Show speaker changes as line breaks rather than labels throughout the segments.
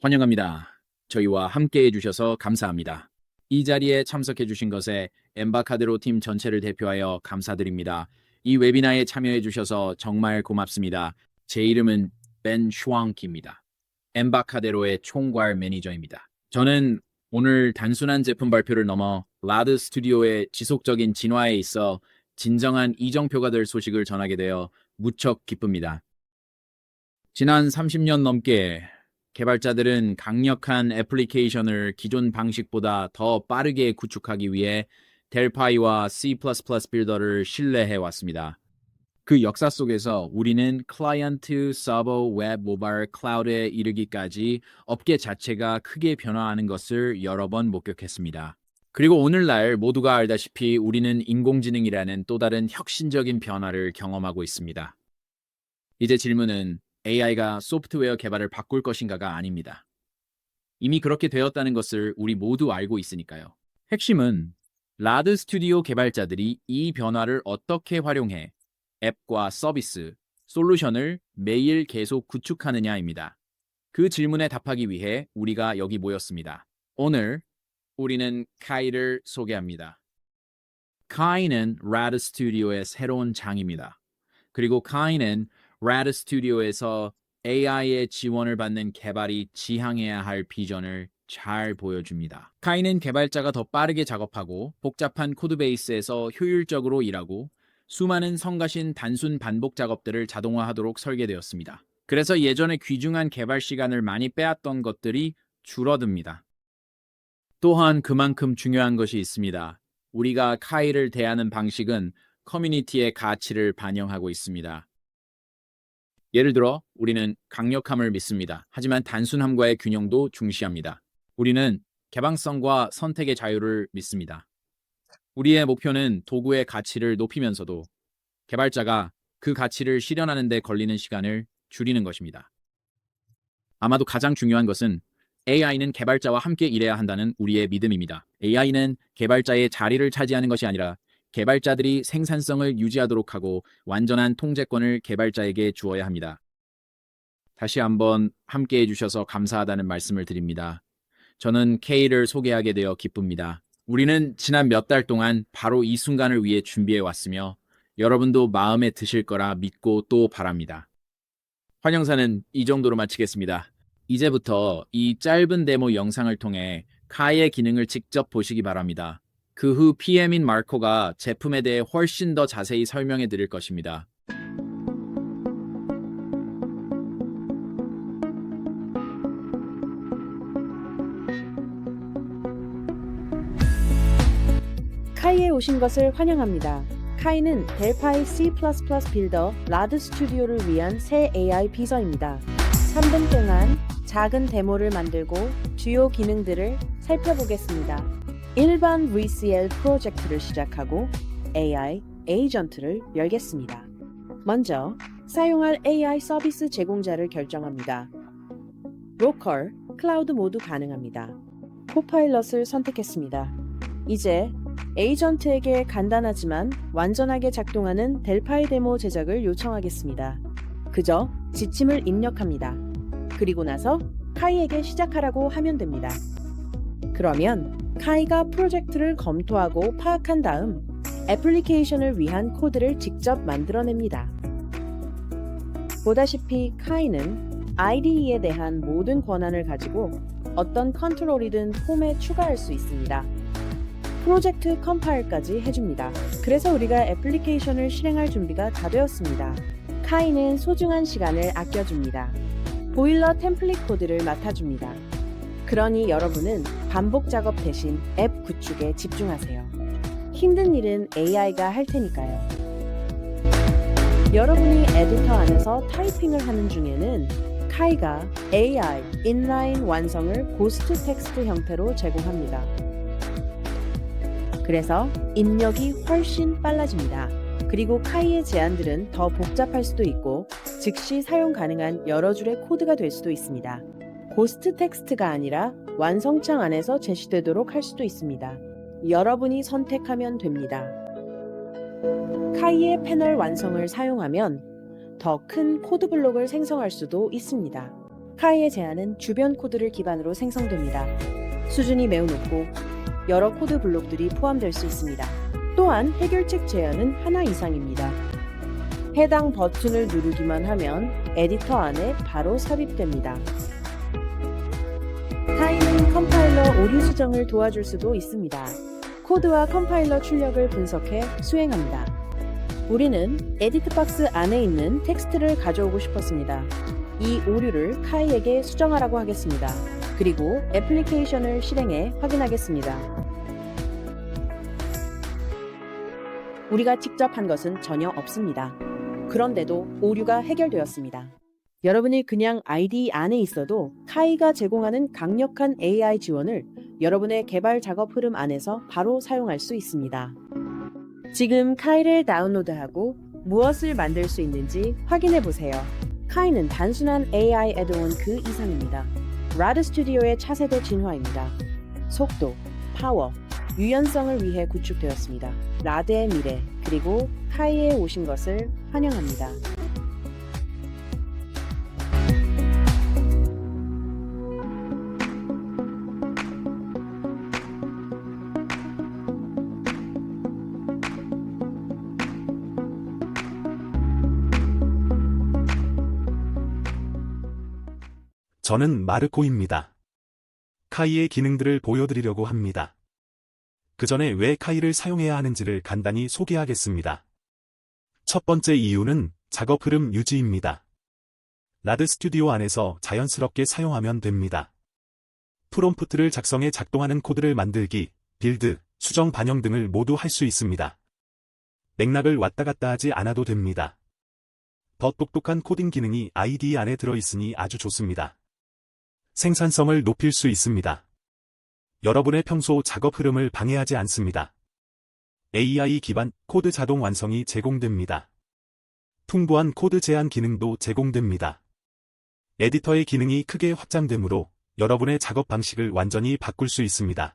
환영합니다. 저희와 함께 해주셔서 감사합니다. 이 자리에 참석해 주신 것에 엠바카드로 팀 전체를 대표하여 감사드립니다. 이 웨비나에 참여해 주셔서 정말 고맙습니다. 제 이름은 벤 슈앙키입니다. 엠바카데로의 총괄 매니저입니다. 저는 오늘 단순한 제품 발표를 넘어 라드 스튜디오의 지속적인 진화에 있어 진정한 이정표가 될 소식을 전하게 되어 무척 기쁩니다. 지난 30년 넘게 개발자들은 강력한 애플리케이션을 기존 방식보다 더 빠르게 구축하기 위해 델파이와 C++ 빌더를 신뢰해 왔습니다. 그 역사 속에서 우리는 클라이언트, 서버, 웹, 모바일, 클라우드에 이르기까지 업계 자체가 크게 변화하는 것을 여러 번 목격했습니다. 그리고 오늘날 모두가 알다시피 우리는 인공지능이라는 또 다른 혁신적인 변화를 경험하고 있습니다. 이제 질문은 AI가 소프트웨어 개발을 바꿀 것인가가 아닙니다. 이미 그렇게 되었다는 것을 우리 모두 알고 있으니까요. 핵심은 라드 스튜디오 개발자들이 이 변화를 어떻게 활용해 앱과 서비스, 솔루션을 매일 계속 구축하느냐입니다. 그 질문에 답하기 위해 우리가 여기 모였습니다. 오늘 우리는 카이를 소개합니다. 카이는 라드 스튜디오의 새로운 장입니다. 그리고 카이는 라드 스튜디오에서 AI의 지원을 받는 개발이 지향해야 할 비전을 잘 보여줍니다. 카이는 개발자가 더 빠르게 작업하고 복잡한 코드베이스에서 효율적으로 일하고 수많은 성가신 단순 반복 작업들을 자동화하도록 설계되었습니다. 그래서 예전에 귀중한 개발 시간을 많이 빼앗던 것들이 줄어듭니다. 또한 그만큼 중요한 것이 있습니다. 우리가 카이를 대하는 방식은 커뮤니티의 가치를 반영하고 있습니다. 예를 들어 우리는 강력함을 믿습니다. 하지만 단순함과의 균형도 중시합니다. 우리는 개방성과 선택의 자유를 믿습니다. 우리의 목표는 도구의 가치를 높이면서도 개발자가 그 가치를 실현하는 데 걸리는 시간을 줄이는 것입니다. 아마도 가장 중요한 것은 AI는 개발자와 함께 일해야 한다는 우리의 믿음입니다. AI는 개발자의 자리를 차지하는 것이 아니라 개발자들이 생산성을 유지하도록 하고 완전한 통제권을 개발자에게 주어야 합니다. 다시 한번 함께 해주셔서 감사하다는 말씀을 드립니다. 저는 K를 소개하게 되어 기쁩니다. 우리는 지난 몇 달 동안 바로 이 순간을 위해 준비해 왔으며 여러분도 마음에 드실 거라 믿고 또 바랍니다. 환영사는 이 정도로 마치겠습니다. 이제부터 이 짧은 데모 영상을 통해 카이의 기능을 직접 보시기 바랍니다. 그 후 PM인 마코가 제품에 대해 훨씬 더 자세히 설명해 드릴 것입니다.
카이에 오신 것을 환영합니다. 카이는 델파이 C++ 빌더 라드 스튜디오를 위한 새 AI 비서입니다. 3분 동안 작은 데모를 만들고 주요 기능들을 살펴보겠습니다. 일반 VCL 프로젝트를 시작하고 AI 에이전트를 열겠습니다. 먼저 사용할 AI 서비스 제공자를 결정합니다. 로컬, 클라우드 모두 가능합니다. 코파일럿을 선택했습니다. 이제 에이전트에게 간단하지만 완전하게 작동하는 델파이 데모 제작을 요청하겠습니다. 그저 지침을 입력합니다. 그리고 나서 카이에게 시작하라고 하면 됩니다. 그러면 카이가 프로젝트를 검토하고 파악한 다음 애플리케이션을 위한 코드를 직접 만들어냅니다. 보다시피 카이는 IDE에 대한 모든 권한을 가지고 어떤 컨트롤이든 폼에 추가할 수 있습니다. 프로젝트 컴파일까지 해줍니다. 그래서 우리가 애플리케이션을 실행할 준비가 다 되었습니다. 카이는 소중한 시간을 아껴줍니다. 보일러 템플릿 코드를 맡아줍니다. 그러니 여러분은 반복 작업 대신 앱 구축에 집중하세요. 힘든 일은 AI가 할 테니까요. 여러분이 에디터 안에서 타이핑을 하는 중에는 카이가 AI 인라인 완성을 고스트 텍스트 형태로 제공합니다. 그래서 입력이 훨씬 빨라집니다. 그리고 카이의 제안들은 더 복잡할 수도 있고 즉시 사용 가능한 여러 줄의 코드가 될 수도 있습니다. 고스트 텍스트가 아니라 완성창 안에서 제시되도록 할 수도 있습니다. 여러분이 선택하면 됩니다. 카이의 패널 완성을 사용하면 더 큰 코드 블록을 생성할 수도 있습니다. 카이의 제안은 주변 코드를 기반으로 생성됩니다. 수준이 매우 높고 여러 코드 블록들이 포함될 수 있습니다. 또한 해결책 제안은 하나 이상입니다. 해당 버튼을 누르기만 하면 에디터 안에 바로 삽입됩니다. 카이는 컴파일러 오류 수정을 도와줄 수도 있습니다. 코드와 컴파일러 출력을 분석해 수행합니다. 우리는 에디트 박스 안에 있는 텍스트를 가져오고 싶었습니다. 이 오류를 카이에게 수정하라고 하겠습니다. 그리고 애플리케이션을 실행해 확인하겠습니다. 우리가 직접 한 것은 전혀 없습니다. 그런데도 오류가 해결되었습니다. 여러분이 그냥 IDE 안에 있어도 카이가 제공하는 강력한 AI 지원을 여러분의 개발 작업 흐름 안에서 바로 사용할 수 있습니다. 지금 카이를 다운로드하고 무엇을 만들 수 있는지 확인해 보세요. 카이는 단순한 AI 애드온 그 이상입니다. 라드 스튜디오의 차세대 진화입니다. 속도, 파워, 유연성을 위해 구축되었습니다. 라드의 미래, 그리고 카이에 오신 것을 환영합니다.
저는 마르코입니다. 카이의 기능들을 보여드리려고 합니다. 그 전에 왜 카이를 사용해야 하는지를 간단히 소개하겠습니다. 첫 번째 이유는 작업 흐름 유지입니다. 라드 스튜디오 안에서 자연스럽게 사용하면 됩니다. 프롬프트를 작성해 작동하는 코드를 만들기, 빌드, 수정 반영 등을 모두 할 수 있습니다. 맥락을 왔다 갔다 하지 않아도 됩니다. 더 똑똑한 코딩 기능이 IDE 안에 들어있으니 아주 좋습니다. 생산성을 높일 수 있습니다. 여러분의 평소 작업 흐름을 방해하지 않습니다. AI 기반 코드 자동 완성이 제공됩니다. 풍부한 코드 제한 기능도 제공됩니다. 에디터의 기능이 크게 확장되므로 여러분의 작업 방식을 완전히 바꿀 수 있습니다.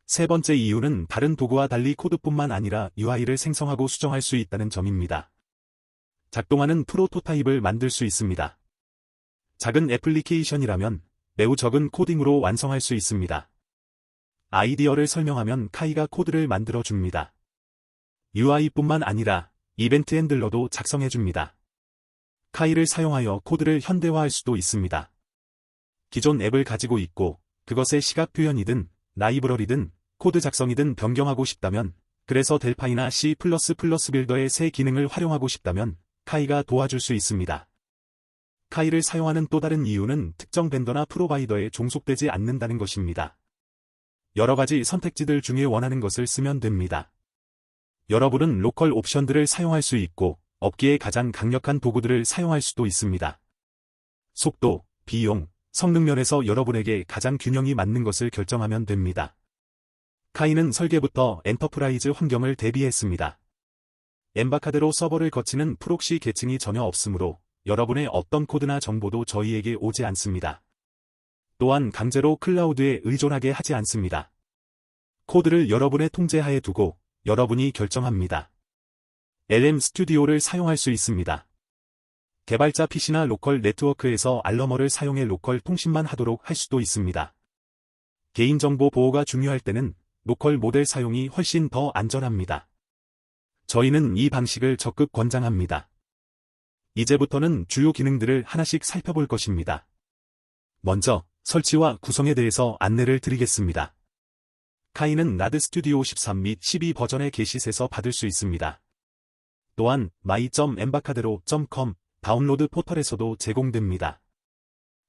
세 번째 이유는 다른 도구와 달리 코드뿐만 아니라 UI를 생성하고 수정할 수 있다는 점입니다. 작동하는 프로토타입을 만들 수 있습니다. 작은 애플리케이션이라면 매우 적은 코딩으로 완성할 수 있습니다. 아이디어를 설명하면 카이가 코드를 만들어줍니다. UI뿐만 아니라 이벤트 핸들러도 작성해줍니다. 카이를 사용하여 코드를 현대화할 수도 있습니다. 기존 앱을 가지고 있고 그것의 시각 표현이든 라이브러리든 코드 작성이든 변경하고 싶다면, 그래서 델파이나 C++ 빌더의 새 기능을 활용하고 싶다면 카이가 도와줄 수 있습니다. 카이를 사용하는 또 다른 이유는 특정 벤더나 프로바이더에 종속되지 않는다는 것입니다. 여러 가지 선택지들 중에 원하는 것을 쓰면 됩니다. 여러분은 로컬 옵션들을 사용할 수 있고 업계의 가장 강력한 도구들을 사용할 수도 있습니다. 속도, 비용, 성능 면에서 여러분에게 가장 균형이 맞는 것을 결정하면 됩니다. 카이는 설계부터 엔터프라이즈 환경을 대비했습니다. 엠바카드로 서버를 거치는 프록시 계층이 전혀 없으므로 여러분의 어떤 코드나 정보도 저희에게 오지 않습니다. 또한 강제로 클라우드에 의존하게 하지 않습니다. 코드를 여러분의 통제하에 두고 여러분이 결정합니다. LM 스튜디오를 사용할 수 있습니다. 개발자 PC나 로컬 네트워크에서 알러머를 사용해 로컬 통신만 하도록 할 수도 있습니다. 개인정보 보호가 중요할 때는 로컬 모델 사용이 훨씬 더 안전합니다. 저희는 이 방식을 적극 권장합니다. 이제부터는 주요 기능들을 하나씩 살펴볼 것입니다. 먼저 설치와 구성에 대해서 안내를 드리겠습니다. 카이는 라드 스튜디오 13 및 12 버전의 게시에서 받을 수 있습니다. 또한 my.embacadero.com 다운로드 포털에서도 제공됩니다.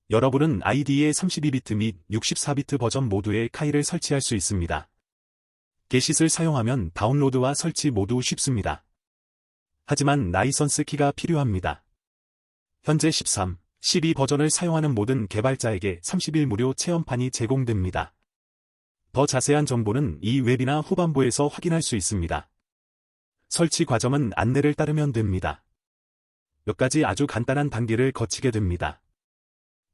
여러분은 IDE의 32비트 및 64비트 버전 모두의 카이를 설치할 수 있습니다. 게시를 사용하면 다운로드와 설치 모두 쉽습니다. 하지만 라이선스 키가 필요합니다. 현재 13, 12 버전을 사용하는 모든 개발자에게 30일 무료 체험판이 제공됩니다. 더 자세한 정보는 이 웹이나 후반부에서 확인할 수 있습니다. 설치 과정은 안내를 따르면 됩니다. 몇 가지 아주 간단한 단계를 거치게 됩니다.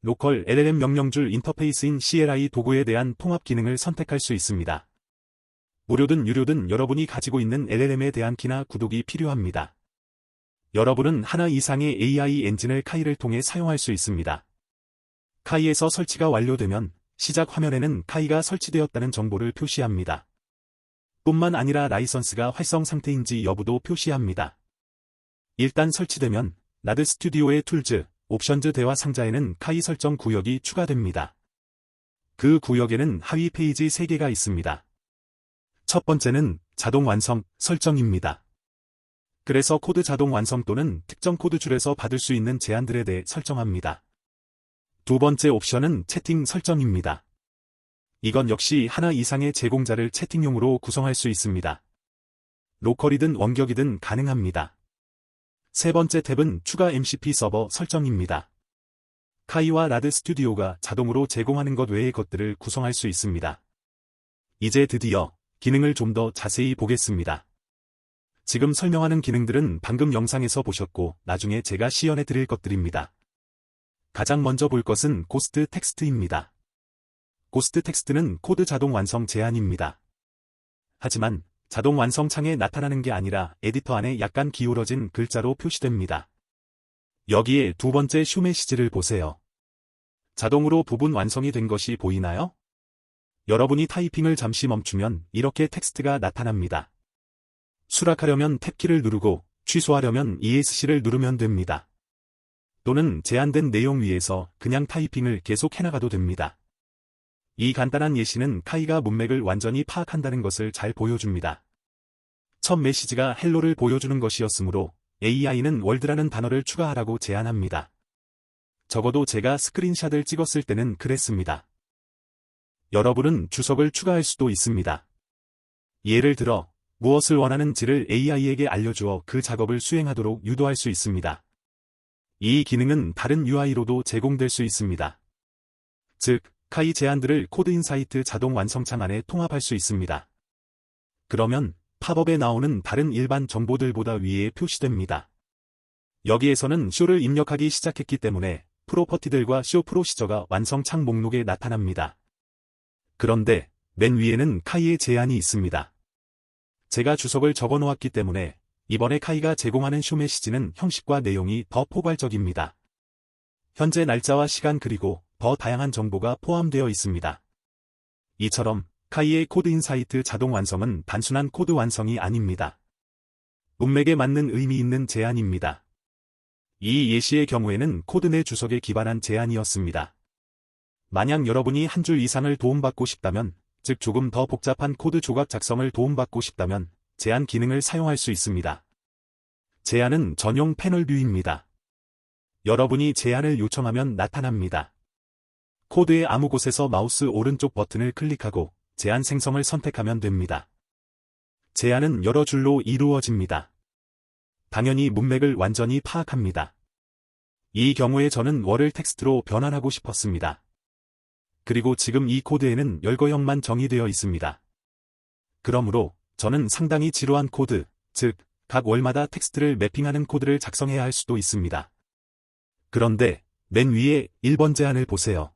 로컬 LLM 명령줄 인터페이스인 CLI 도구에 대한 통합 기능을 선택할 수 있습니다. 무료든 유료든 여러분이 가지고 있는 LLM에 대한 키나 구독이 필요합니다. 여러분은 하나 이상의 AI 엔진을 카이를 통해 사용할 수 있습니다. 카이에서 설치가 완료되면 시작 화면에는 카이가 설치되었다는 정보를 표시합니다. 뿐만 아니라 라이선스가 활성 상태인지 여부도 표시합니다. 일단 설치되면 나드 스튜디오의 툴즈, 옵션즈 대화 상자에는 카이 설정 구역이 추가됩니다. 그 구역에는 하위 페이지 3개가 있습니다. 첫 번째는 자동 완성 설정입니다. 그래서 코드 자동 완성 또는 특정 코드 줄에서 받을 수 있는 제한들에 대해 설정합니다. 두 번째 옵션은 채팅 설정입니다. 이건 역시 하나 이상의 제공자를 채팅용으로 구성할 수 있습니다. 로컬이든 원격이든 가능합니다. 세 번째 탭은 추가 MCP 서버 설정입니다. 카이와 라드 스튜디오가 자동으로 제공하는 것 외의 것들을 구성할 수 있습니다. 이제 드디어 기능을 좀 더 자세히 보겠습니다. 지금 설명하는 기능들은 방금 영상에서 보셨고 나중에 제가 시연해 드릴 것들입니다. 가장 먼저 볼 것은 고스트 텍스트입니다. 고스트 텍스트는 코드 자동 완성 제한입니다. 하지만 자동 완성 창에 나타나는 게 아니라 에디터 안에 약간 기울어진 글자로 표시됩니다. 여기에 두 번째 쇼 메시지를 보세요. 자동으로 부분 완성이 된 것이 보이나요? 여러분이 타이핑을 잠시 멈추면 이렇게 텍스트가 나타납니다. 수락하려면 탭키를 누르고 취소하려면 ESC를 누르면 됩니다. 또는 제한된 내용 위에서 그냥 타이핑을 계속 해나가도 됩니다. 이 간단한 예시는 카이가 문맥을 완전히 파악한다는 것을 잘 보여줍니다. 첫 메시지가 헬로를 보여주는 것이었으므로 AI는 월드라는 단어를 추가하라고 제안합니다. 적어도 제가 스크린샷을 찍었을 때는 그랬습니다. 여러분은 주석을 추가할 수도 있습니다. 예를 들어 무엇을 원하는지를 AI에게 알려주어 그 작업을 수행하도록 유도할 수 있습니다. 이 기능은 다른 UI로도 제공될 수 있습니다. 즉, 카이 제안들을 코드인사이트 자동 완성창 안에 통합할 수 있습니다. 그러면 팝업에 나오는 다른 일반 정보들보다 위에 표시됩니다. 여기에서는 쇼를 입력하기 시작했기 때문에 프로퍼티들과 쇼 프로시저가 완성창 목록에 나타납니다. 그런데 맨 위에는 카이의 제한이 있습니다. 제가 주석을 적어 놓았기 때문에 이번에 카이가 제공하는 쇼 메시지는 형식과 내용이 더 포괄적입니다. 현재 날짜와 시간 그리고 더 다양한 정보가 포함되어 있습니다. 이처럼 카이의 코드 인사이트 자동 완성은 단순한 코드 완성이 아닙니다. 문맥에 맞는 의미 있는 제안입니다. 이 예시의 경우에는 코드 내 주석에 기반한 제안이었습니다. 만약 여러분이 한 줄 이상을 도움받고 싶다면, 즉 조금 더 복잡한 코드 조각 작성을 도움받고 싶다면 제안 기능을 사용할 수 있습니다. 제안은 전용 패널 뷰입니다. 여러분이 제안을 요청하면 나타납니다. 코드의 아무 곳에서 마우스 오른쪽 버튼을 클릭하고 제안 생성을 선택하면 됩니다. 제안은 여러 줄로 이루어집니다. 당연히 문맥을 완전히 파악합니다. 이 경우에 저는 월을 텍스트로 변환하고 싶었습니다. 그리고 지금 이 코드에는 열거형만 정의되어 있습니다. 그러므로 저는 상당히 지루한 코드, 즉, 각 월마다 텍스트를 매핑하는 코드를 작성해야 할 수도 있습니다. 그런데 맨 위에 1번 제안을 보세요.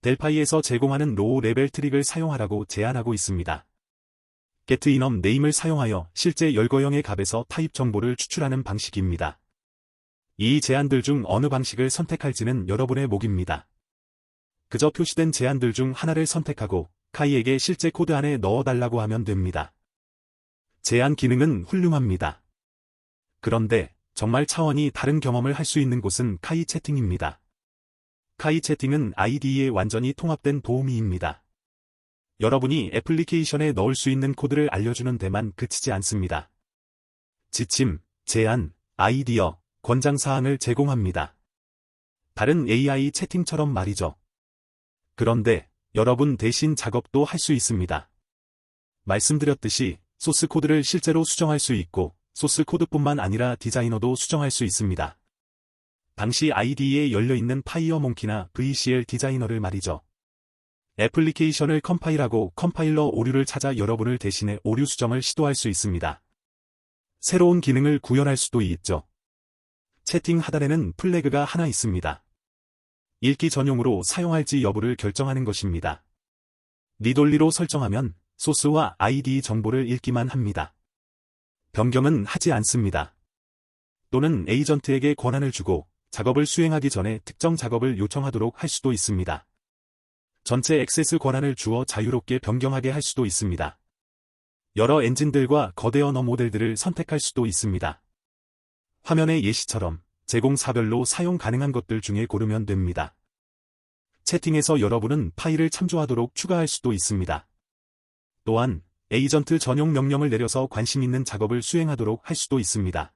델파이에서 제공하는 로우 레벨 트릭을 사용하라고 제안하고 있습니다. getInum name을 사용하여 실제 열거형의 값에서 타입 정보를 추출하는 방식입니다. 이 제안들 중 어느 방식을 선택할지는 여러분의 몫입니다. 그저 표시된 제안들 중 하나를 선택하고 카이에게 실제 코드 안에 넣어달라고 하면 됩니다. 제안 기능은 훌륭합니다. 그런데 정말 차원이 다른 경험을 할 수 있는 곳은 카이 채팅입니다. 카이 채팅은 IDE에 완전히 통합된 도우미입니다. 여러분이 애플리케이션에 넣을 수 있는 코드를 알려주는 데만 그치지 않습니다. 지침, 제안, 아이디어, 권장사항을 제공합니다. 다른 AI 채팅처럼 말이죠. 그런데 여러분 대신 작업도 할 수 있습니다. 말씀드렸듯이 소스 코드를 실제로 수정할 수 있고 소스 코드뿐만 아니라 디자이너도 수정할 수 있습니다. 당시 IDE에 열려있는 파이어몽키나 VCL 디자이너를 말이죠. 애플리케이션을 컴파일하고 컴파일러 오류를 찾아 여러분을 대신해 오류 수정을 시도할 수 있습니다. 새로운 기능을 구현할 수도 있죠. 채팅 하단에는 플래그가 하나 있습니다. 읽기 전용으로 사용할지 여부를 결정하는 것입니다. 리돌리로 설정하면 소스와 IDE 정보를 읽기만 합니다. 변경은 하지 않습니다. 또는 에이전트에게 권한을 주고 작업을 수행하기 전에 특정 작업을 요청하도록 할 수도 있습니다. 전체 액세스 권한을 주어 자유롭게 변경하게 할 수도 있습니다. 여러 엔진들과 거대 언어 모델들을 선택할 수도 있습니다. 화면의 예시처럼 제공사별로 사용 가능한 것들 중에 고르면 됩니다. 채팅에서 여러분은 파일을 참조하도록 추가할 수도 있습니다. 또한 에이전트 전용 명령을 내려서 관심 있는 작업을 수행하도록 할 수도 있습니다.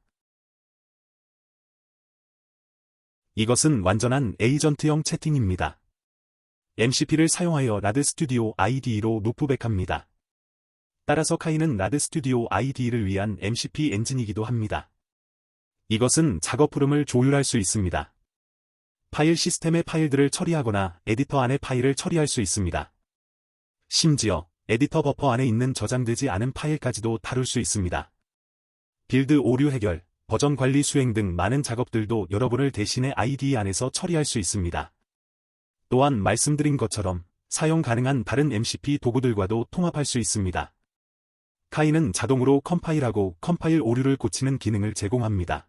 이것은 완전한 에이전트형 채팅입니다. MCP를 사용하여 라드 스튜디오 IDE로 루프백합니다. 따라서 카이는 라드 스튜디오 IDE를 위한 MCP 엔진이기도 합니다. 이것은 작업 흐름을 조율할 수 있습니다. 파일 시스템의 파일들을 처리하거나 에디터 안의 파일을 처리할 수 있습니다. 심지어 에디터 버퍼 안에 있는 저장되지 않은 파일까지도 다룰 수 있습니다. 빌드 오류 해결, 버전 관리 수행 등 많은 작업들도 여러분을 대신해 IDE 안에서 처리할 수 있습니다. 또한 말씀드린 것처럼 사용 가능한 다른 MCP 도구들과도 통합할 수 있습니다. 카이는 자동으로 컴파일하고 컴파일 오류를 고치는 기능을 제공합니다.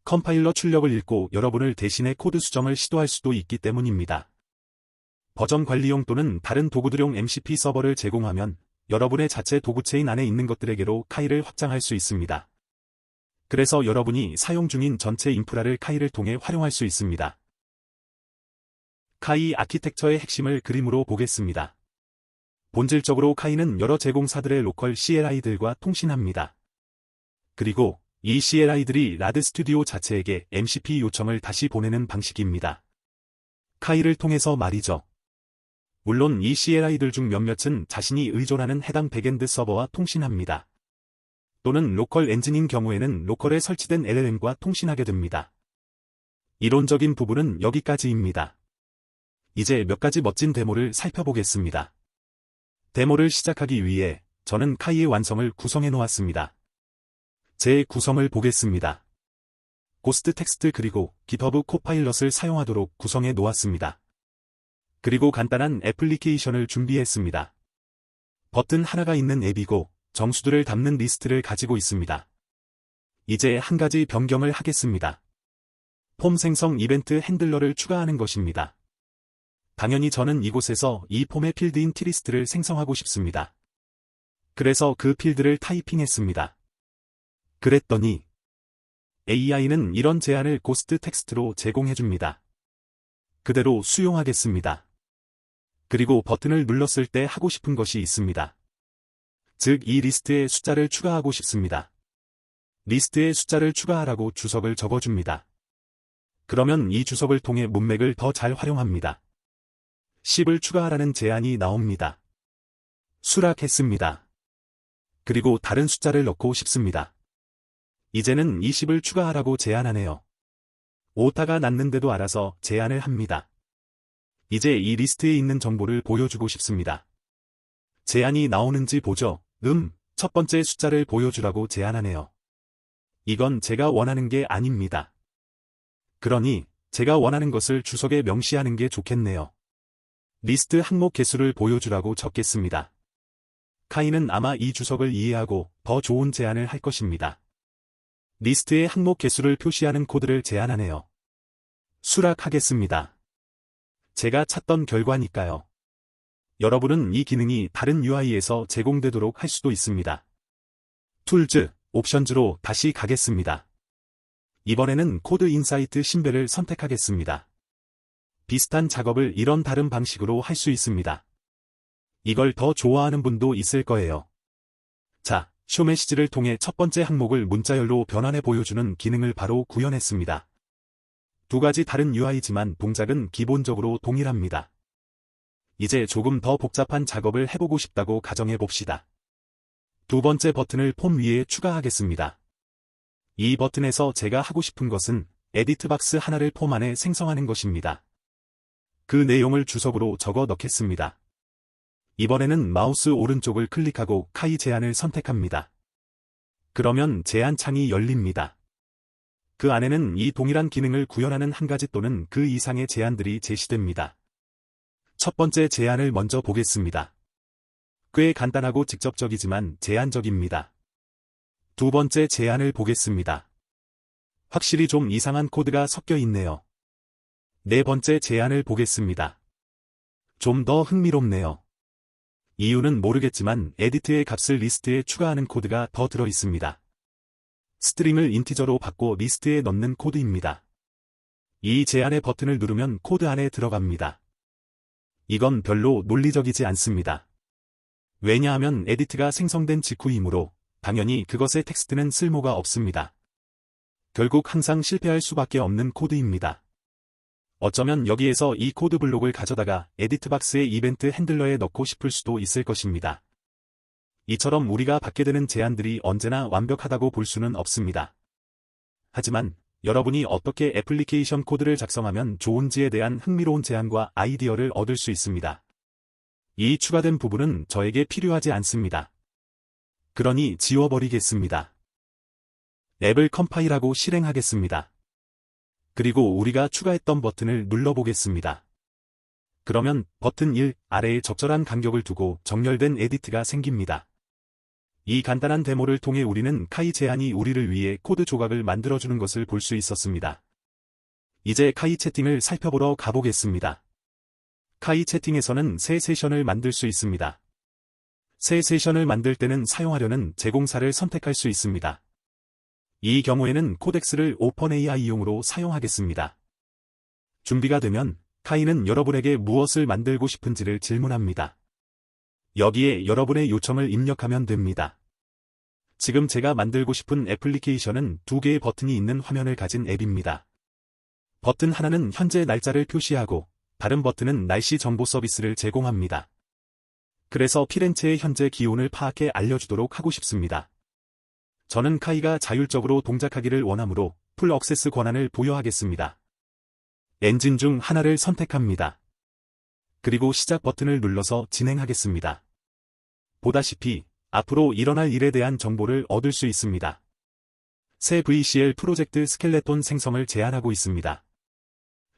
컴파일러 출력을 읽고 여러분을 대신해 코드 수정을 시도할 수도 있기 때문입니다. 버전 관리용 또는 다른 도구들용 MCP 서버를 제공하면 여러분의 자체 도구체인 안에 있는 것들에게로 카이를 확장할 수 있습니다. 그래서 여러분이 사용 중인 전체 인프라를 카이를 통해 활용할 수 있습니다. 카이 아키텍처의 핵심을 그림으로 보겠습니다. 본질적으로 카이는 여러 제공사들의 로컬 CLI들과 통신합니다. 그리고 이 CLI들이 라드 스튜디오 자체에게 MCP 요청을 다시 보내는 방식입니다. 카이를 통해서 말이죠. 물론 이 CLI들 중 몇몇은 자신이 의존하는 해당 백엔드 서버와 통신합니다. 또는 로컬 엔진인 경우에는 로컬에 설치된 LLM과 통신하게 됩니다. 이론적인 부분은 여기까지입니다. 이제 몇 가지 멋진 데모를 살펴보겠습니다. 데모를 시작하기 위해 저는 카이의 완성을 구성해 놓았습니다. 제 구성을 보겠습니다. 고스트 텍스트 그리고 GitHub 코파일럿을 사용하도록 구성해 놓았습니다. 그리고 간단한 애플리케이션을 준비했습니다. 버튼 하나가 있는 앱이고 정수들을 담는 리스트를 가지고 있습니다. 이제 한 가지 변경을 하겠습니다. 폼 생성 이벤트 핸들러를 추가하는 것입니다. 당연히 저는 이곳에서 이 폼의 필드인 티리스트를 생성하고 싶습니다. 그래서 그 필드를 타이핑했습니다. 그랬더니 AI는 이런 제안을 고스트 텍스트로 제공해줍니다. 그대로 수용하겠습니다. 그리고 버튼을 눌렀을 때 하고 싶은 것이 있습니다. 즉, 이 리스트에 숫자를 추가하고 싶습니다. 리스트에 숫자를 추가하라고 주석을 적어줍니다. 그러면 이 주석을 통해 문맥을 더 잘 활용합니다. 10을 추가하라는 제안이 나옵니다. 수락했습니다. 그리고 다른 숫자를 넣고 싶습니다. 이제는 20을 추가하라고 제안하네요. 오타가 났는데도 알아서 제안을 합니다. 이제 이 리스트에 있는 정보를 보여주고 싶습니다. 제안이 나오는지 보죠. 첫 번째 숫자를 보여주라고 제안하네요. 이건 제가 원하는 게 아닙니다. 그러니 제가 원하는 것을 주석에 명시하는 게 좋겠네요. 리스트 항목 개수를 보여주라고 적겠습니다. 카이는 아마 이 주석을 이해하고 더 좋은 제안을 할 것입니다. 리스트의 항목 개수를 표시하는 코드를 제안하네요. 수락하겠습니다. 제가 찾던 결과니까요. 여러분은 이 기능이 다른 UI에서 제공되도록 할 수도 있습니다. 툴즈, 옵션즈로 다시 가겠습니다. 이번에는 코드 인사이트 신배를 선택하겠습니다. 비슷한 작업을 이런 다른 방식으로 할 수 있습니다. 이걸 더 좋아하는 분도 있을 거예요. 자, 쇼메시지를 통해 첫 번째 항목을 문자열로 변환해 보여주는 기능을 바로 구현했습니다. 두 가지 다른 UI지만 동작은 기본적으로 동일합니다. 이제 조금 더 복잡한 작업을 해보고 싶다고 가정해 봅시다. 두 번째 버튼을 폼 위에 추가하겠습니다. 이 버튼에서 제가 하고 싶은 것은 에디트 박스 하나를 폼 안에 생성하는 것입니다. 그 내용을 주석으로 적어 넣겠습니다. 이번에는 마우스 오른쪽을 클릭하고 카이 제안을 선택합니다. 그러면 제안 창이 열립니다. 그 안에는 이 동일한 기능을 구현하는 한 가지 또는 그 이상의 제안들이 제시됩니다. 첫 번째 제안을 먼저 보겠습니다. 꽤 간단하고 직접적이지만 제한적입니다. 두 번째 제안을 보겠습니다. 확실히 좀 이상한 코드가 섞여 있네요. 네 번째 제안을 보겠습니다. 좀 더 흥미롭네요. 이유는 모르겠지만 에디트의 값을 리스트에 추가하는 코드가 더 들어 있습니다. 스트링을 인티저로 바꿔 리스트에 넣는 코드입니다. 이 제안의 버튼을 누르면 코드 안에 들어갑니다. 이건 별로 논리적이지 않습니다. 왜냐하면 에디트가 생성된 직후이므로 당연히 그것의 텍스트는 쓸모가 없습니다. 결국 항상 실패할 수밖에 없는 코드입니다. 어쩌면 여기에서 이 코드 블록을 가져다가 에디트 박스의 이벤트 핸들러에 넣고 싶을 수도 있을 것입니다. 이처럼 우리가 받게 되는 제안들이 언제나 완벽하다고 볼 수는 없습니다. 하지만 여러분이 어떻게 애플리케이션 코드를 작성하면 좋은지에 대한 흥미로운 제안과 아이디어를 얻을 수 있습니다. 이 추가된 부분은 저에게 필요하지 않습니다. 그러니 지워버리겠습니다. 앱을 컴파일하고 실행하겠습니다. 그리고 우리가 추가했던 버튼을 눌러보겠습니다. 그러면 버튼 1 아래에 적절한 간격을 두고 정렬된 에디트가 생깁니다. 이 간단한 데모를 통해 우리는 카이 제안이 우리를 위해 코드 조각을 만들어주는 것을 볼 수 있었습니다. 이제 카이 채팅을 살펴보러 가보겠습니다. 카이 채팅에서는 새 세션을 만들 수 있습니다. 새 세션을 만들 때는 사용하려는 제공사를 선택할 수 있습니다. 이 경우에는 코덱스를 오픈AI용으로 사용하겠습니다. 준비가 되면 카이는 여러분에게 무엇을 만들고 싶은지를 질문합니다. 여기에 여러분의 요청을 입력하면 됩니다. 지금 제가 만들고 싶은 애플리케이션은 2개의 버튼이 있는 화면을 가진 앱입니다. 버튼 하나는 현재 날짜를 표시하고 다른 버튼은 날씨 정보 서비스를 제공합니다. 그래서 피렌체의 현재 기온을 파악해 알려주도록 하고 싶습니다. 저는 카이가 자율적으로 동작하기를 원하므로 풀 억세스 권한을 부여하겠습니다. 엔진 중 하나를 선택합니다. 그리고 시작 버튼을 눌러서 진행하겠습니다. 보다시피 앞으로 일어날 일에 대한 정보를 얻을 수 있습니다. 새 VCL 프로젝트 스켈레톤 생성을 제안하고 있습니다.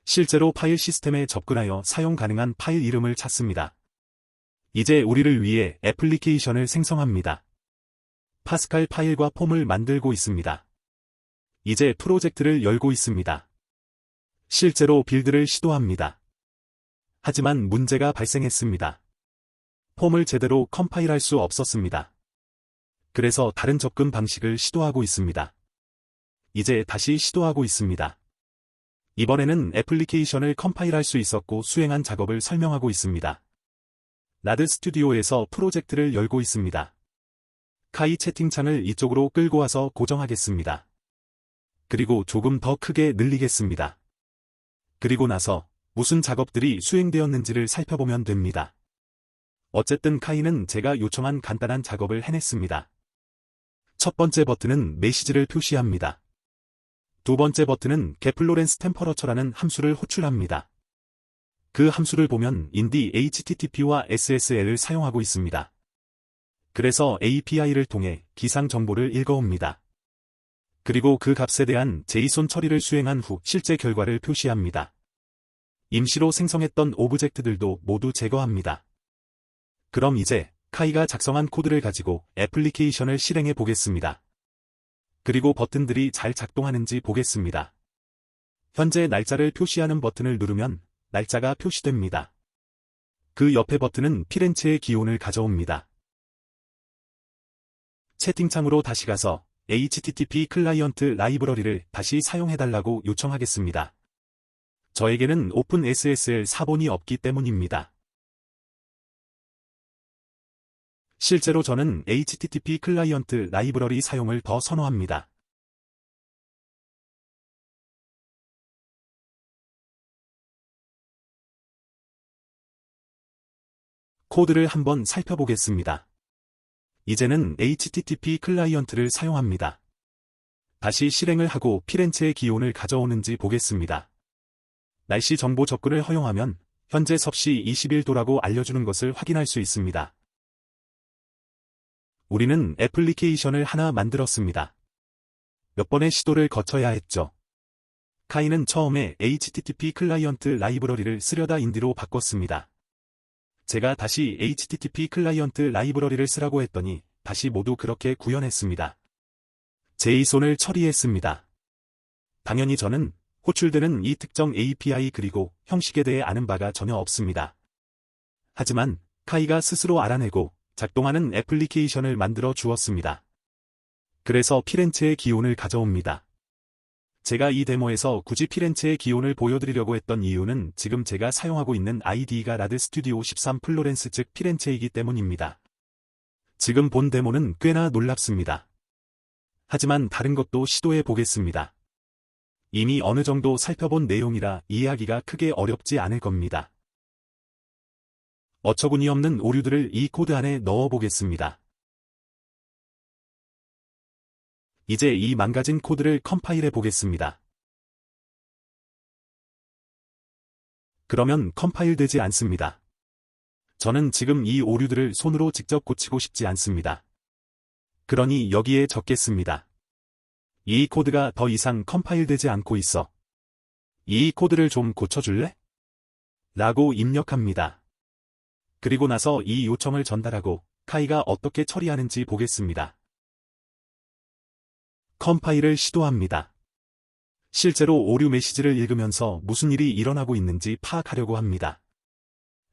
실제로 파일 시스템에 접근하여 사용 가능한 파일 이름을 찾습니다. 이제 우리를 위해 애플리케이션을 생성합니다. 파스칼 파일과 폼을 만들고 있습니다. 이제 프로젝트를 열고 있습니다. 실제로 빌드를 시도합니다. 하지만 문제가 발생했습니다. 폼을 제대로 컴파일할 수 없었습니다. 그래서 다른 접근 방식을 시도하고 있습니다. 이제 다시 시도하고 있습니다. 이번에는 애플리케이션을 컴파일할 수 있었고 수행한 작업을 설명하고 있습니다. 나드 스튜디오에서 프로젝트를 열고 있습니다. 카이 채팅창을 이쪽으로 끌고 와서 고정하겠습니다. 그리고 조금 더 크게 늘리겠습니다. 그리고 나서 무슨 작업들이 수행되었는지를 살펴보면 됩니다. 어쨌든 카이는 제가 요청한 간단한 작업을 해냈습니다. 첫 번째 버튼은 메시지를 표시합니다. 두 번째 버튼은 게플로렌스 템퍼러처라는 함수를 호출합니다. 그 함수를 보면 인디 HTTP와 SSL을 사용하고 있습니다. 그래서 API를 통해 기상 정보를 읽어옵니다. 그리고 그 값에 대한 JSON 처리를 수행한 후 실제 결과를 표시합니다. 임시로 생성했던 오브젝트들도 모두 제거합니다. 그럼 이제 카이가 작성한 코드를 가지고 애플리케이션을 실행해 보겠습니다. 그리고 버튼들이 잘 작동하는지 보겠습니다. 현재 날짜를 표시하는 버튼을 누르면 날짜가 표시됩니다. 그 옆에 버튼은 피렌체의 기온을 가져옵니다. 채팅창으로 다시 가서 HTTP 클라이언트 라이브러리를 다시 사용해달라고 요청하겠습니다. 저에게는 오픈 SSL 사본이 없기 때문입니다. 실제로 저는 HTTP 클라이언트 라이브러리 사용을 더 선호합니다. 코드를 한번 살펴보겠습니다. 이제는 HTTP 클라이언트를 사용합니다. 다시 실행을 하고 피렌체의 기온을 가져오는지 보겠습니다. 날씨 정보 접근을 허용하면 현재 섭씨 21도라고 알려주는 것을 확인할 수 있습니다. 우리는 애플리케이션을 하나 만들었습니다. 몇 번의 시도를 거쳐야 했죠. 카이는 처음에 HTTP 클라이언트 라이브러리를 쓰려다 인디로 바꿨습니다. 제가 다시 HTTP 클라이언트 라이브러리를 쓰라고 했더니 다시 모두 그렇게 구현했습니다. JSON을 처리했습니다. 당연히 저는 호출되는 이 특정 API 그리고 형식에 대해 아는 바가 전혀 없습니다. 하지만 카이가 스스로 알아내고 작동하는 애플리케이션을 만들어 주었습니다. 그래서 피렌체의 기온을 가져옵니다. 제가 이 데모에서 굳이 피렌체의 기온을 보여드리려고 했던 이유는 지금 제가 사용하고 있는 IDE가 라드 스튜디오 13 플로렌스 즉 피렌체이기 때문입니다. 지금 본 데모는 꽤나 놀랍습니다. 하지만 다른 것도 시도해 보겠습니다. 이미 어느 정도 살펴본 내용이라 이해하기가 크게 어렵지 않을 겁니다. 어처구니 없는 오류들을 이 코드 안에 넣어 보겠습니다. 이제 이 망가진 코드를 컴파일해 보겠습니다. 그러면 컴파일 되지 않습니다. 저는 지금 이 오류들을 손으로 직접 고치고 싶지 않습니다. 그러니 여기에 적겠습니다. 이 코드가 더 이상 컴파일 되지 않고 있어. 이 코드를 좀 고쳐줄래? 라고 입력합니다. 그리고 나서 이 요청을 전달하고 카이가 어떻게 처리하는지 보겠습니다. 컴파일을 시도합니다. 실제로 오류 메시지를 읽으면서 무슨 일이 일어나고 있는지 파악하려고 합니다.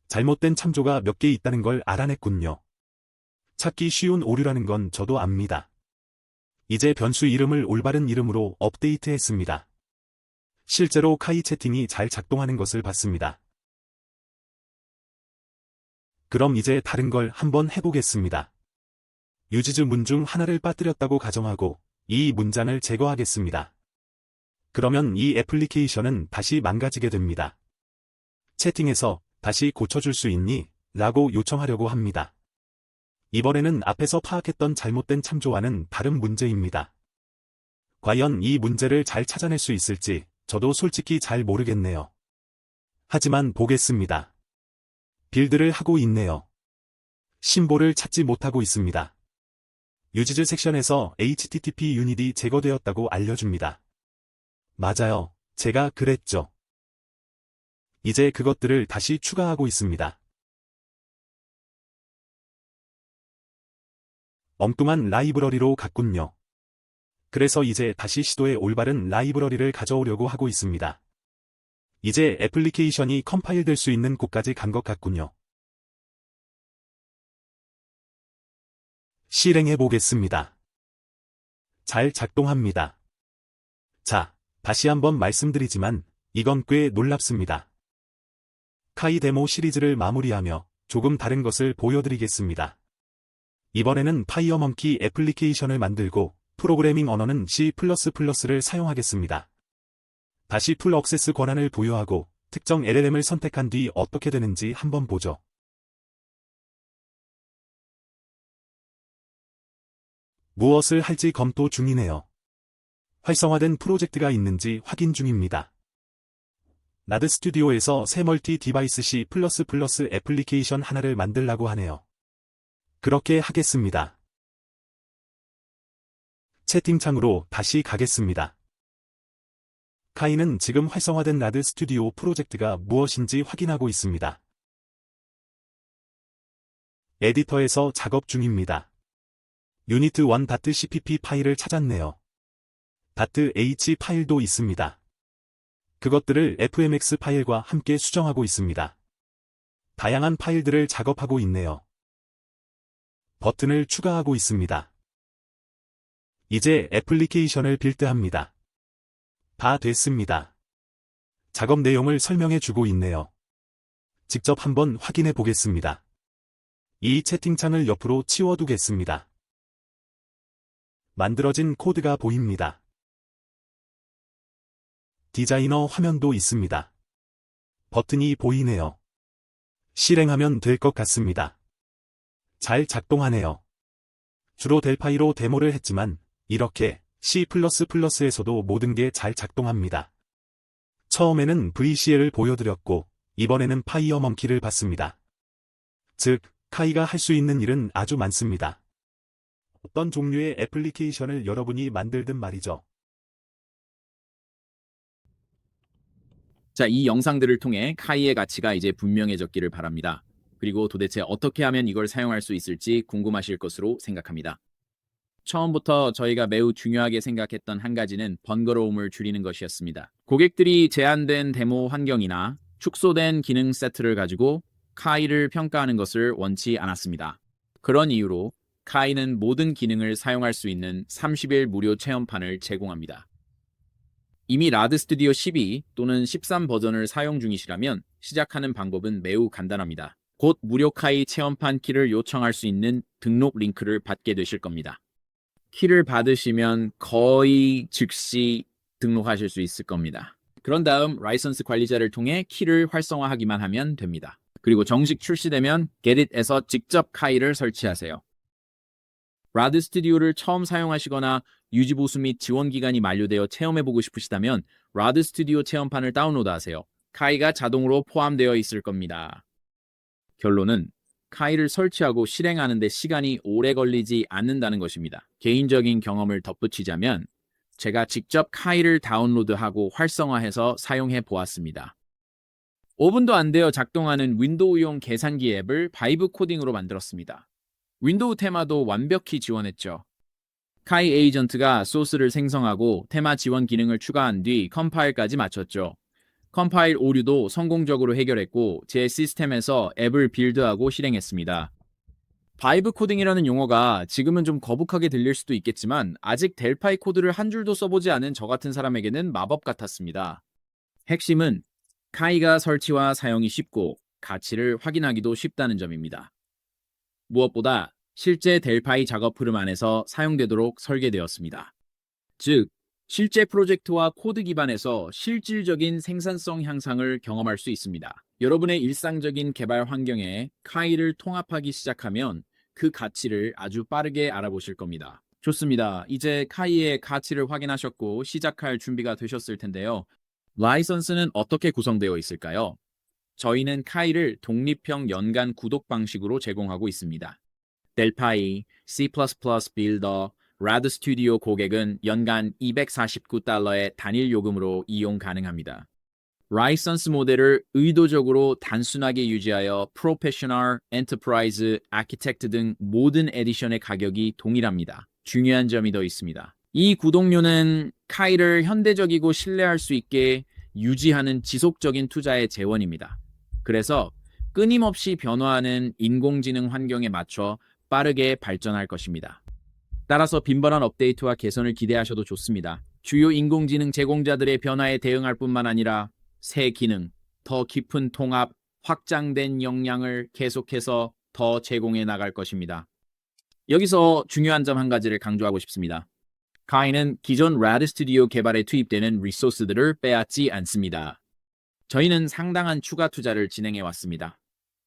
잘못된 참조가 몇 개 있다는 걸 알아냈군요. 찾기 쉬운 오류라는 건 저도 압니다. 이제 변수 이름을 올바른 이름으로 업데이트했습니다. 실제로 카이 채팅이 잘 작동하는 것을 봤습니다. 그럼 이제 다른 걸 한번 해보겠습니다. 유지즈 문 중 하나를 빠뜨렸다고 가정하고 이 문장을 제거하겠습니다. 그러면 이 애플리케이션은 다시 망가지게 됩니다. 채팅에서 다시 고쳐줄 수 있니? 라고 요청하려고 합니다. 이번에는 앞에서 파악했던 잘못된 참조와는 다른 문제입니다. 과연 이 문제를 잘 찾아낼 수 있을지 저도 솔직히 잘 모르겠네요. 하지만 보겠습니다. 빌드를 하고 있네요. 심볼을 찾지 못하고 있습니다. 유지즈 섹션에서 HTTP 유닛이 제거되었다고 알려줍니다. 맞아요. 제가 그랬죠. 이제 그것들을 다시 추가하고 있습니다. 엉뚱한 라이브러리로 갔군요. 그래서 이제 다시 시도해 올바른 라이브러리를 가져오려고 하고 있습니다. 이제 애플리케이션이 컴파일 될 수 있는 곳까지 간 것 같군요. 실행해 보겠습니다. 잘 작동합니다. 자, 다시 한번 말씀드리지만 이건 꽤 놀랍습니다. 카이 데모 시리즈를 마무리하며 조금 다른 것을 보여드리겠습니다. 이번에는 파이어먼키 애플리케이션을 만들고 프로그래밍 언어는 C++를 사용하겠습니다. 다시 풀 억세스 권한을 부여하고 특정 LLM을 선택한 뒤 어떻게 되는지 한번 보죠. 무엇을 할지 검토 중이네요. 활성화된 프로젝트가 있는지 확인 중입니다. 라드 스튜디오에서 새 멀티 디바이스 C++ 애플리케이션 하나를 만들라고 하네요. 그렇게 하겠습니다. 채팅창으로 다시 가겠습니다. 카이는 지금 활성화된 라드 스튜디오 프로젝트가 무엇인지 확인하고 있습니다. 에디터에서 작업 중입니다. unit1.cpp 파일을 찾았네요. .h 파일도 있습니다. 그것들을 fmx 파일과 함께 수정하고 있습니다. 다양한 파일들을 작업하고 있네요. 버튼을 추가하고 있습니다. 이제 애플리케이션을 빌드합니다. 다 됐습니다. 작업 내용을 설명해 주고 있네요. 직접 한번 확인해 보겠습니다. 이 채팅창을 옆으로 치워두겠습니다. 만들어진 코드가 보입니다. 디자이너 화면도 있습니다. 버튼이 보이네요. 실행하면 될 것 같습니다. 잘 작동하네요. 주로 델파이로 데모를 했지만 이렇게 C++에서도 모든 게 잘 작동합니다. 처음에는 VCL을 보여드렸고 이번에는 파이어먼키를 봤습니다. 즉, 카이가 할 수 있는 일은 아주 많습니다. 어떤 종류의 애플리케이션을 여러분이 만들든 말이죠.
자, 이 영상들을 통해 카이의 가치가 이제 분명해졌기를 바랍니다. 그리고 도대체 어떻게 하면 이걸 사용할 수 있을지 궁금하실 것으로 생각합니다. 처음부터 저희가 매우 중요하게 생각했던 한 가지는 번거로움을 줄이는 것이었습니다. 고객들이 제한된 데모 환경이나 축소된 기능 세트를 가지고 카이를 평가하는 것을 원치 않았습니다. 그런 이유로 카이는 모든 기능을 사용할 수 있는 30일 무료 체험판을 제공합니다. 이미 라드 스튜디오 12 또는 13 버전을 사용 중이시라면 시작하는 방법은 매우 간단합니다. 곧 무료 카이 체험판 키를 요청할 수 있는 등록 링크를 받게 되실 겁니다. 키를 받으시면 거의 즉시 등록하실 수 있을 겁니다. 그런 다음 라이선스 관리자를 통해 키를 활성화하기만 하면 됩니다. 그리고 정식 출시되면 Getit에서 직접 카이를 설치하세요. 라드 스튜디오를 처음 사용하시거나 유지 보수 및 지원 기간이 만료되어 체험해보고 싶으시다면 라드 스튜디오 체험판을 다운로드하세요. 카이가 자동으로 포함되어 있을 겁니다. 결론은 카이를 설치하고 실행하는 데 시간이 오래 걸리지 않는다는 것입니다. 개인적인 경험을 덧붙이자면 제가 직접 카이를 다운로드하고 활성화해서 사용해 보았습니다. 5분도 안 되어 작동하는 윈도우용 계산기 앱을 바이브 코딩으로 만들었습니다. 윈도우 테마도 완벽히 지원했죠. 카이 에이전트가 소스를 생성하고 테마 지원 기능을 추가한 뒤 컴파일까지 마쳤죠. 컴파일 오류도 성공적으로 해결했고 제 시스템에서 앱을 빌드하고 실행했습니다. 바이브 코딩이라는 용어가 지금은 좀 거북하게 들릴 수도 있겠지만 아직 델파이 코드를 한 줄도 써보지 않은 저 같은 사람에게는 마법 같았습니다. 핵심은 카이가 설치와 사용이 쉽고 가치를 확인하기도 쉽다는 점입니다. 무엇보다 실제 델파이 작업 흐름 안에서 사용되도록 설계되었습니다. 즉, 실제 프로젝트와 코드 기반에서 실질적인 생산성 향상을 경험할 수 있습니다. 여러분의 일상적인 개발 환경에 카이를 통합하기 시작하면 그 가치를 아주 빠르게 알아보실 겁니다. 좋습니다. 이제 카이의 가치를 확인하셨고 시작할 준비가 되셨을 텐데요. 라이선스는 어떻게 구성되어 있을까요? 저희는 카이를 독립형 연간 구독 방식으로 제공하고 있습니다. 델파이, C++ 빌더, 라드 스튜디오 고객은 연간 $249의 단일 요금으로 이용 가능합니다. 라이선스 모델을 의도적으로 단순하게 유지하여 프로페셔널, 엔터프라이즈, 아키텍트 등 모든 에디션의 가격이 동일합니다. 중요한 점이 더 있습니다. 이 구독료는 카이를 현대적이고 신뢰할 수 있게 유지하는 지속적인 투자의 재원입니다. 그래서 끊임없이 변화하는 인공지능 환경에 맞춰 빠르게 발전할 것입니다. 따라서 빈번한 업데이트와 개선을 기대하셔도 좋습니다. 주요 인공지능 제공자들의 변화에 대응할 뿐만 아니라 새 기능, 더 깊은 통합, 확장된 역량을 계속해서 더 제공해 나갈 것입니다. 여기서 중요한 점 한 가지를 강조하고 싶습니다. 카이는 기존 라드 스튜디오 개발에 투입되는 리소스들을 빼앗지 않습니다. 저희는 상당한 추가 투자를 진행해 왔습니다.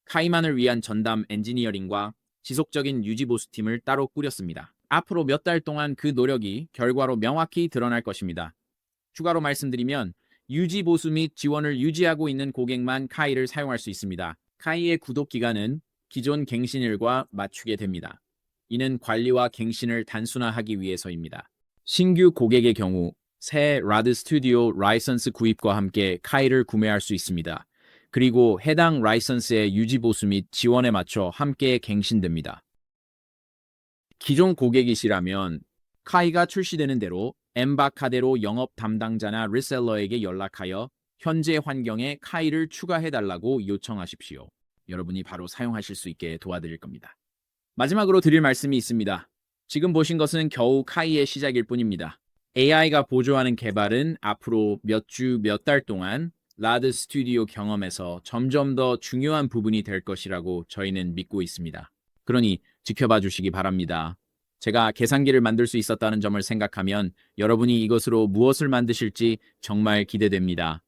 카이만을 위한 전담 엔지니어링과 지속적인 유지 보수팀을 따로 꾸렸습니다. 앞으로 몇 달 동안 그 노력이 결과로 명확히 드러날 것입니다. 추가로 말씀드리면 유지 보수 및 지원을 유지하고 있는 고객만 카이를 사용할 수 있습니다. 카이의 구독 기간은 기존 갱신일과 맞추게 됩니다. 이는 관리와 갱신을 단순화하기 위해서입니다. 신규 고객의 경우 새 라드 스튜디오 라이선스 구입과 함께 카이를 구매할 수 있습니다. 그리고 해당 라이선스의 유지 보수 및 지원에 맞춰 함께 갱신됩니다. 기존 고객이시라면 카이가 출시되는 대로 엠바카데로 영업 담당자나 리셀러에게 연락하여 현재 환경에 카이를 추가해달라고 요청하십시오. 여러분이 바로 사용하실 수 있게 도와드릴 겁니다. 마지막으로 드릴 말씀이 있습니다. 지금 보신 것은 겨우 카이의 시작일 뿐입니다. AI가 보조하는 개발은 앞으로 몇 주, 몇 달 동안 라드 스튜디오 경험에서 점점 더 중요한 부분이 될 것이라고 저희는 믿고 있습니다. 그러니 지켜봐 주시기 바랍니다. 제가 계산기를 만들 수 있었다는 점을 생각하면 여러분이 이것으로 무엇을 만드실지 정말 기대됩니다.